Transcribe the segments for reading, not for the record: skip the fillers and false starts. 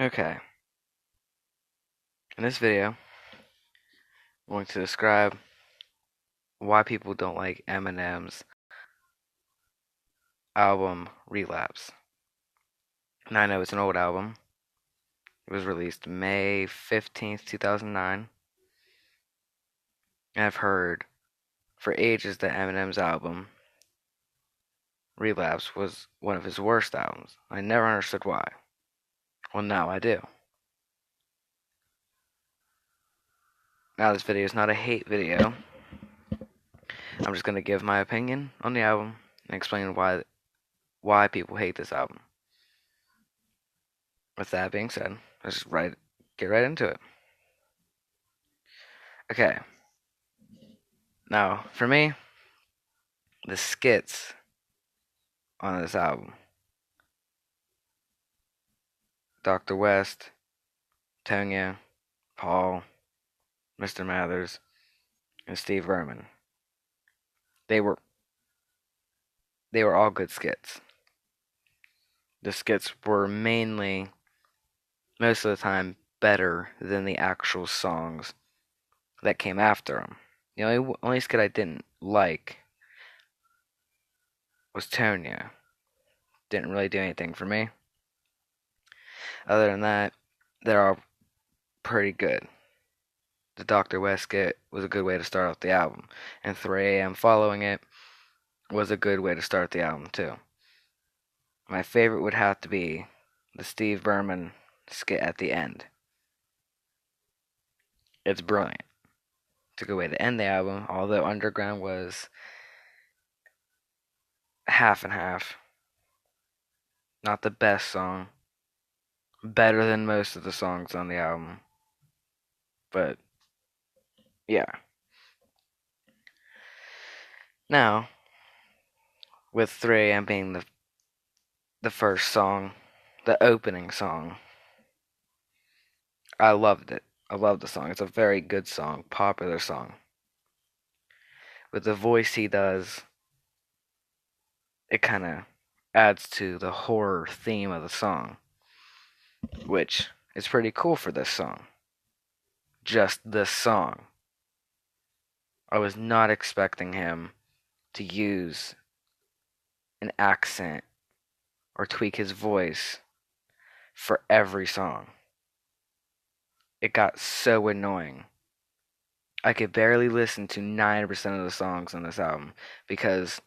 Okay, in this video, I'm going to describe why people don't like Eminem's album Relapse. Now I know it's an old album. It was released May 15th, 2009. And I've heard for ages that Eminem's album Relapse was one of his worst albums. I never understood why. Well, now I do. Now this video is not a hate video. I'm just going to give my opinion on the album and explain why people hate this album. With that being said, let's just get right into it. Okay. Now, for me, the skits on this album, Dr. West, Tonya, Paul, Mr. Mathers, and Steve Verman, they were they were all good skits. The skits were mainly, most of the time, better than the actual songs that came after them. The only skit I didn't like was Tonya. Didn't really do anything for me. Other than that, they're all pretty good. The Dr. West skit was a good way to start off the album, and 3 a.m. following it was a good way to start the album too. My favorite would have to be the Steve Berman skit at the end. It's brilliant. It's a good way to end the album, although Underground was half and half. Not the best song. Better than most of the songs on the album. But, yeah. Now, with 3 a.m. being the first song, the opening song, I loved it. I love the song. It's a very good song, popular song. With the voice he does, it kind of adds to the horror theme of the song, which is pretty cool for this song. Just this song. I was not expecting him to use an accent or tweak his voice for every song. It got so annoying. I could barely listen to 90% of the songs on this album because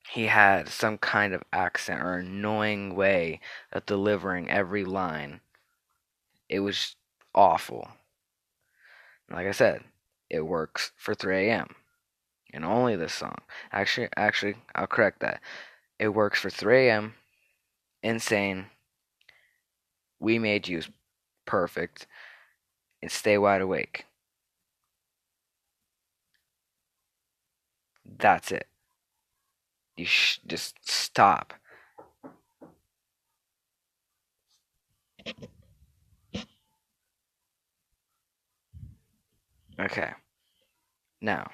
he had some kind of accent or annoying way of delivering every line. It was awful. Like I said, it works for 3 a.m. and only this song. Actually, I'll correct that. It works for 3 a.m. Insane. We Made You perfect. And Stay Wide Awake. That's it. You just stop. Okay. Now,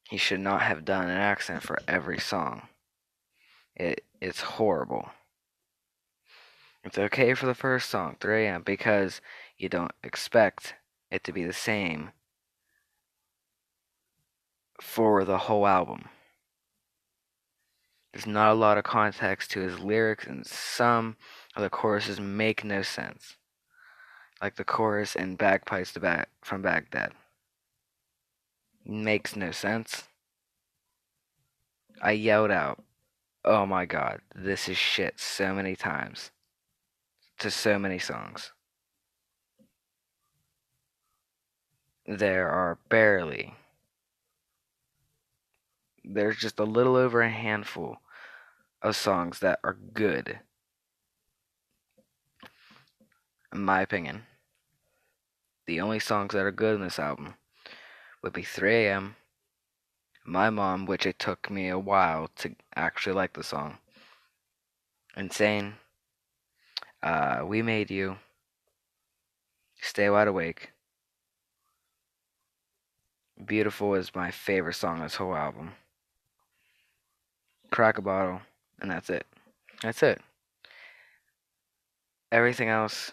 he should not have done an accent for every song. It's horrible. It's okay for the first song, 3 a.m., because you don't expect it to be the same for the whole album. There's not a lot of context to his lyrics, and some of the choruses make no sense. Like the chorus in Bagpipes from Baghdad. Makes no sense. I yelled out, "Oh my god, this is shit," so many times to so many songs. There are there's just a little over a handful of songs that are good, in my opinion. The only songs that are good in this album would be 3 a.m., My Mom, which it took me a while to actually like the song, Insane, We Made You, Stay Wide Awake. Beautiful is my favorite song on this whole album. Crack a Bottle, and that's it. That's it. Everything else,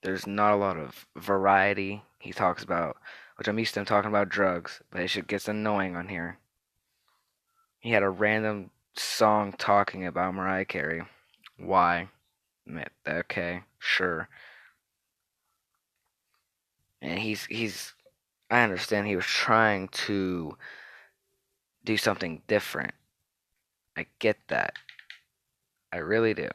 there's not a lot of variety. He talks about, which I'm used to him talking about drugs, but it just gets annoying on here. He had a random song talking about Mariah Carey. Why? Okay, sure. And he's I understand he was trying to do something different. I get that. I really do.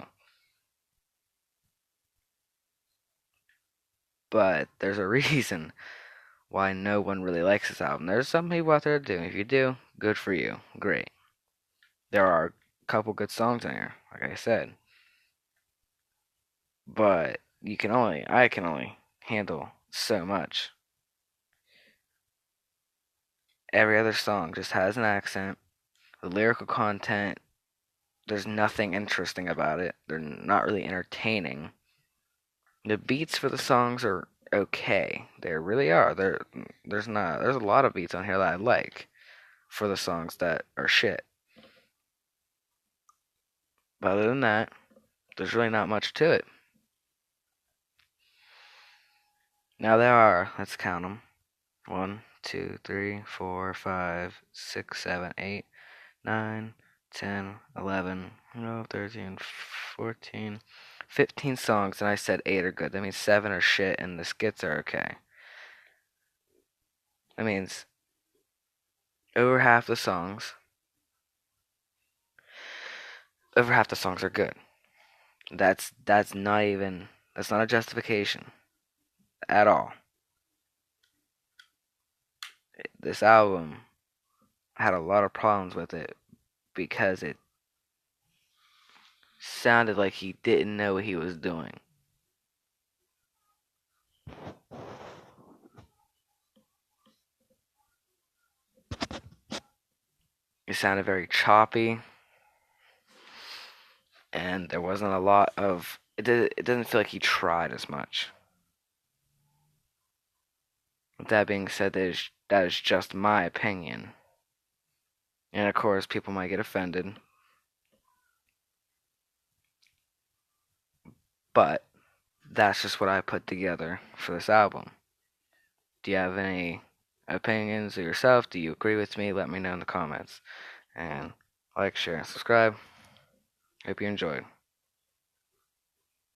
But there's a reason why no one really likes this album. There's some people out there that do. If you do, good for you. Great. There are a couple good songs in here, like I said. But I can only handle so much. Every other song just has an accent. The lyrical content, there's nothing interesting about it. They're not really entertaining. The beats for the songs are okay. They really are. There's a lot of beats on here that I like for the songs that are shit. But other than that, there's really not much to it. Now there are, let's count them. 1, 2, 3, 4, 5, 6, 7, 8, 9, 10, 11, 12, 13, 14, 15 songs, and I said 8 are good. That means 7 are shit, and the skits are okay. That means over half the songs, over half the songs are good. That's not even that's not a justification at all. This album had a lot of problems with it because it sounded like he didn't know what he was doing. It sounded very choppy, and there wasn't a lot of it doesn't feel like he tried as much. With that being said, that is just my opinion. And of course, people might get offended. But that's just what I put together for this album. Do you have any opinions of yourself? Do you agree with me? Let me know in the comments. And like, share, and subscribe. Hope you enjoyed.